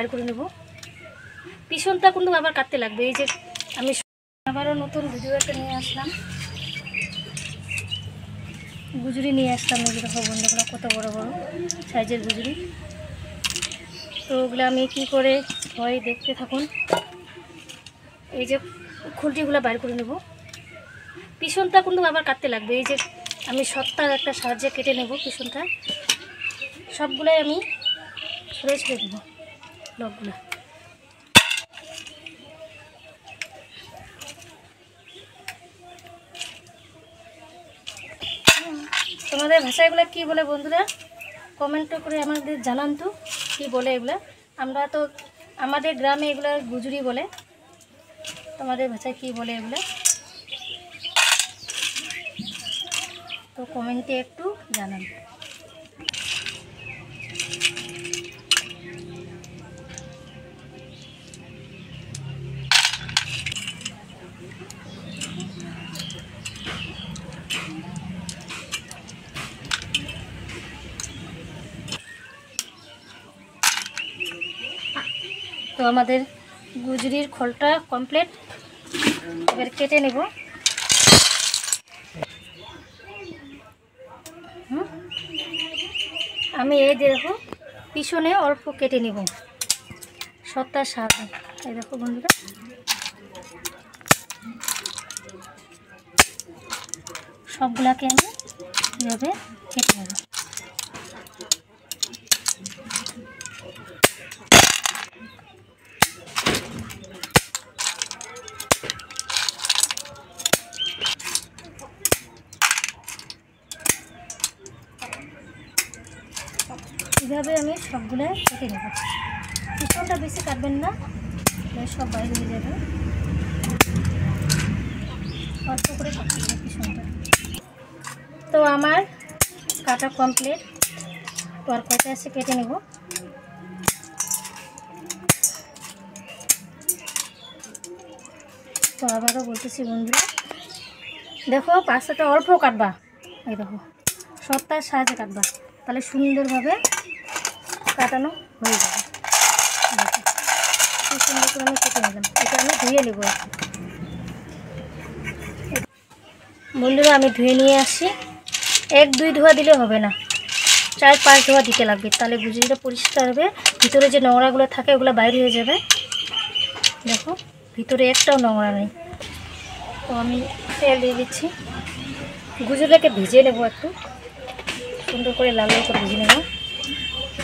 বাইর করে নেব। পিছনটা কিন্তু আবার কাটতে লাগবে। এই যে আমি আবারও নতুন ভিডিও একটা নিয়ে আসলাম, গুজরি নিয়ে আসলাম। এই দেখো বন্ধুগুলো কত বড় বড় সাইজের গুজরি। তো ওগুলো আমি কি করে হয় দেখতে থাকুন। এই যে খুঁটিগুলো বাইর করে নেব। পিছনটা কিন্তু আবার কাটতে লাগবে। এই যে আমি সত্তার একটা সাহায্যে কেটে নেব পিছনটা। সবগুলোই আমি ছড়ে ছেড়ে দেবো ব্লকগুলো। তোমাদের ভাষায় এগুলো কী বলে বন্ধুরা, কমেন্ট করে আমাদের জানান তো কী বলে এগুলো। আমরা তো আমাদের গ্রামে এগুলো গুজরি বলে, তোমাদের ভাষায় কী বলে এগুলো তো কমেন্টে একটু জানান। তো আমাদের গুজরির খোলটা কমপ্লিট, এবার কেটে নেব। আমি এই দেখো পিছনে অল্প কেটে নেব সত্তার সাহায্যে। এই দেখো বন্ধুরা, সবগুলাকে আমি এভাবে কেটে নেব। এইভাবে আমি সবগুলো কেটে নেব। পিছনটা বেশি কাটবেন না, সব বাইরে হয়ে যাবে। অল্প করে কাটতে হবে পিছনটা। তো আমার কাটা কমপ্লিট। তো আর কয়টা আছে কেটে নেব। তো আবারও বলতেছি বন্ধুরা, দেখো পাশাটা অল্প কাটবা। এই দেখো সত্তার সাহায্যে কাটবা, তাহলে সুন্দরভাবে কাটানো হয়ে যাবে। কি সুন্দর করে আমি কেটে নিলাম। এটা আমি ধুয়ে নেব বন্ধুরা। আমি ধুয়ে নিয়ে আসি। 1-2 ধোয়া দিলে হবে না, 4-5 ধোয়া দিতে লাগবে, তাহলে গুজরিটা পরিষ্কার হবে। ভিতরে যে নোংরাগুলো থাকে ওগুলো বাইরে হয়ে যাবে। দেখো ভিতরে একটাও নোংরা নেই। তো আমি তেল দিয়ে দিচ্ছি। গুজরিটাকে ভিজিয়ে নেব, একটু সুন্দর করে লাল লাল করে ভেজে নেব।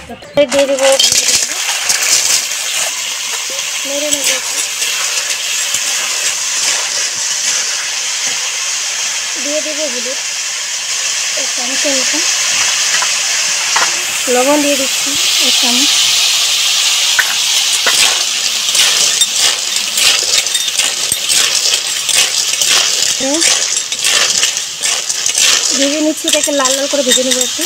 তো তেল দিয়ে দেবো, নেড়ে নেব। দিয়ে দেবো হলুদ 1 চামচের মতন, লবণ দিয়ে দিচ্ছি 1 চামচ, ভেজে নিচ্ছি। এটাকে লাল লাল করে ভেজে নেবো একটু।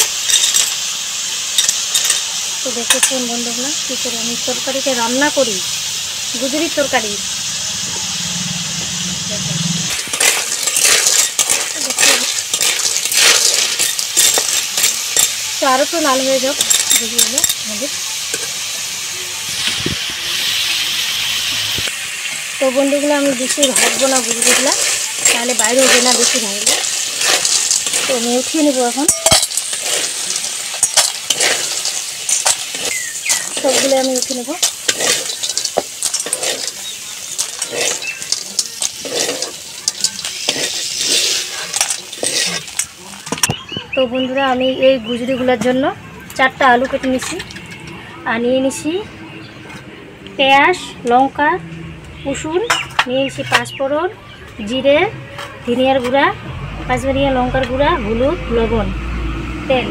তো দেখেছেন বন্ধুগুলো কী করে আমি তরকারিটা রান্না করি, গুজরির তরকারি। তো আরও একটু লাল হয়ে যাক গুজরিগুলো আমাদের। তো বন্ধুগুলো আমি বেশি ভাজবো না গুজরিগুলো, তাহলে বাইরে হবে না বেশি ভাজলে। তো আমি উঠিয়ে নেবো এখন। সবগুলো আমি উঠিয়ে নেব। তো বন্ধুরা আমি এই গুজরিগুলোর জন্য 4টা আলু কেটে নিছি, আর নিয়ে নিছি পেঁয়াজ, লঙ্কা, রসুন, নিয়ে নিছি পাঁচফোড়ন, জিরে, ধনিয়ার গুঁড়া, কাশ্মীরি লঙ্কার গুঁড়া, হলুদ, লবণ, তেল।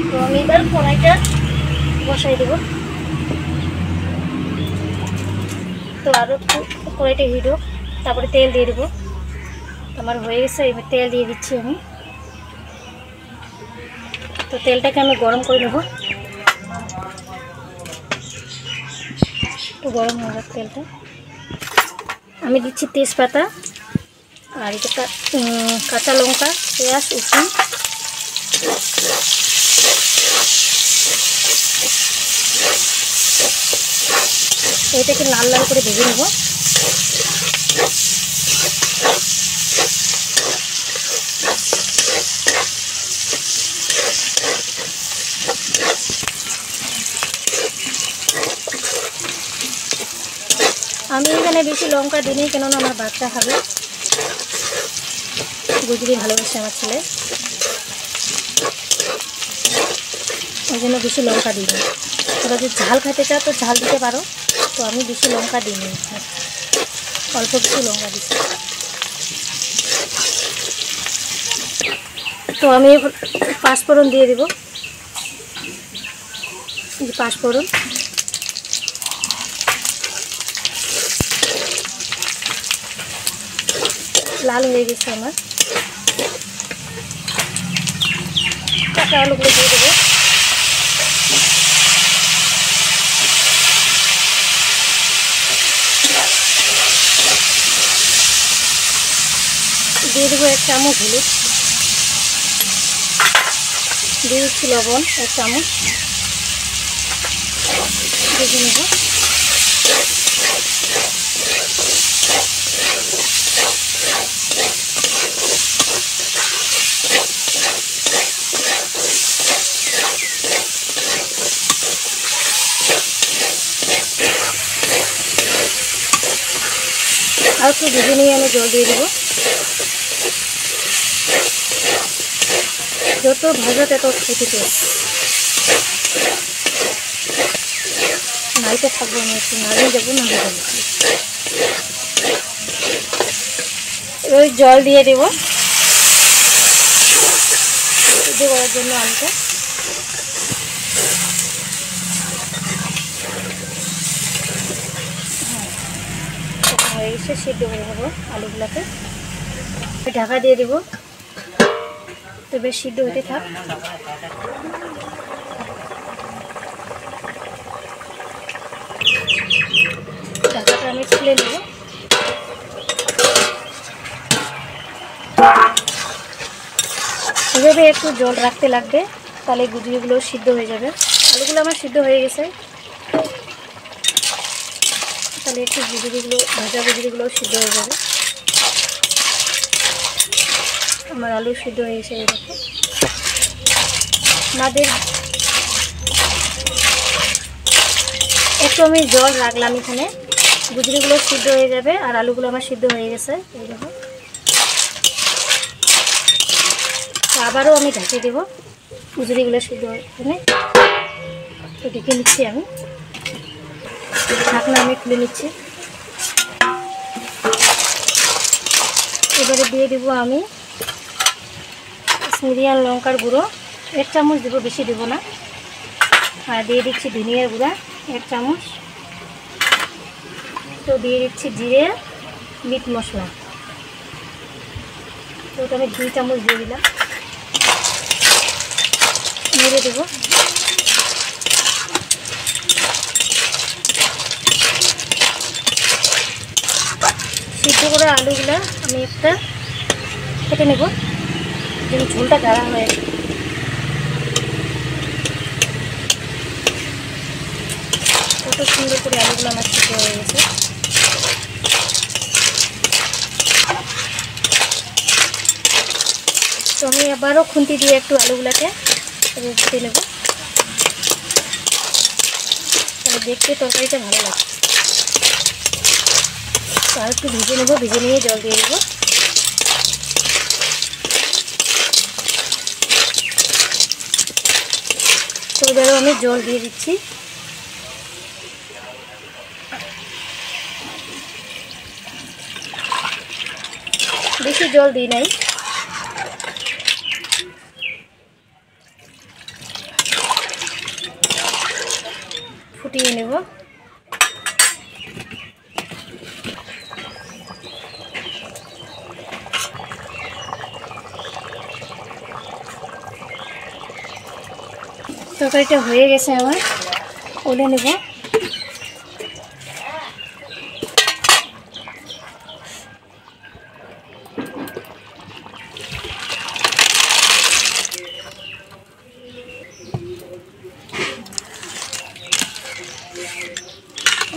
তো আমি এবার কড়াইটা বসাই দেব। তো আরও একটু কড়াইটা হিট হোক, তারপরে তেল দিয়ে দেবো। আমার হয়ে গেছে, এবার তেল দিয়ে দিচ্ছি আমি। তো তেলটাকে আমি গরম করে নেব। একটু গরম হয়ে যাক তেলটা। আমি দিচ্ছি তেজপাতা, আর এটা কাঁচা লঙ্কা, পেঁয়াজ, রসুন। এটাকে লাল লাল করে ভেজে নেব। আমি এখানে বেশি লঙ্কা দিই, কেননা আমার বাচ্চা খাবে, গুজরি ভালোবাসে আমার ছেলে, ওই জন্য বেশি লঙ্কা দিই না। তোমরা যদি ঝাল খেতে চাও তো ঝাল দিতে পারো, তো আমি বেশি লঙ্কা দিইনি, অল্প কিছু লঙ্কা দিচ্ছি। তো আমি পাঁচফোড়ন দিয়ে দেব, পাঁচফোড়ন, লাল হয়ে গেছে আমার, কাঁচা আলুগুলো দিয়ে দেবো। দিয়ে দেবো 1 চামচ হলুদ, দিয়ে দিচ্ছি লবণ 1 চামচ, ভেজে নেব। আর একটু ভেজে নিয়ে আমি জল দিয়ে দেবো। যত ভাজা তত খেতে টেস্ট। নাড়িতে থাকবো, আমি একটু নাড়িয়ে যাবো, নাড়িয়ে যাবো। এবার জল দিয়ে দেবো সিদ্ধ করার জন্য আলুটা। হয়ে গেছে, সিদ্ধ করে দেবো আলুগুলোকে, ঢাকা দিয়ে দেবো। তো বেশ সিদ্ধ হতে থাক। ঢাকাটা আমি খুলে নেব। এভাবে একটু জল রাখতে লাগবে, তাহলে গুজিগুলো সিদ্ধ হয়ে যাবে। আলুগুলো আমার সিদ্ধ হয়ে গেছে, তাহলে একটু গুজিগুলো, ভাজা গুজিগুলো সিদ্ধ হয়ে যাবে। আমার আলু সিদ্ধ হয়ে গেছে, এই দেখো। আমাদের একটু আমি জল রাখলাম এখানে, গুজরিগুলো সিদ্ধ হয়ে যাবে আর আলুগুলো আমার সিদ্ধ হয়ে গেছে, এই দেখো। আবারও আমি ঢেকে দেবো, গুজরিগুলো সিদ্ধ এখানে তো ঢেকে নিচ্ছি আমি। ঢাকনা আমি খুলে নিচ্ছি। এবারে দিয়ে দেবো আমি কাশ্মীরিয়ান লঙ্কার গুঁড়ো 1 চামচ দেবো, বেশি দেবো না। আর দিয়ে দিচ্ছি ধনিয়ার গুঁড়া 1 চামচ। তো দিয়ে দিচ্ছি জিরে, মিট মশলা, তো ওটা আমি 2 চামচ দিয়ে দিলাম। নেড়ে দেবো। সিদ্ধ করে আলুগুলা আমি একটা কেটে নেব, যেন ঝোলটা গাঢ়া হয়ে। কত সুন্দর করে আলুগুলো আমার সিদ্ধ হয়ে গেছে। তো আমি আবারও খুন্তি দিয়ে একটু আলুগুলাকে ভেজে নেব, তাহলে দেখতে তরকারিটা ভালো লাগে। তো আর একটু ভেজে নেব, ভেজে নিয়ে জল দিয়ে দেবো। তো এবারও আমি জল দিয়ে দিচ্ছি। বেশি জল দিই নাই, ফুটিয়ে নেব। তরকারিটা হয়ে গেছে আমার, ওলে নেব।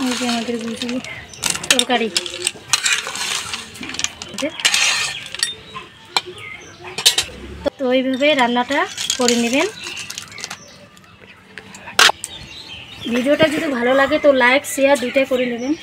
এই যে আমাদের গুজরি তরকারি। তো এইভাবে রান্নাটা করে নেবেন। ভিডিওটা যদি ভালো লাগে তো লাইক শেয়ার দুইটাই করে নেবেন।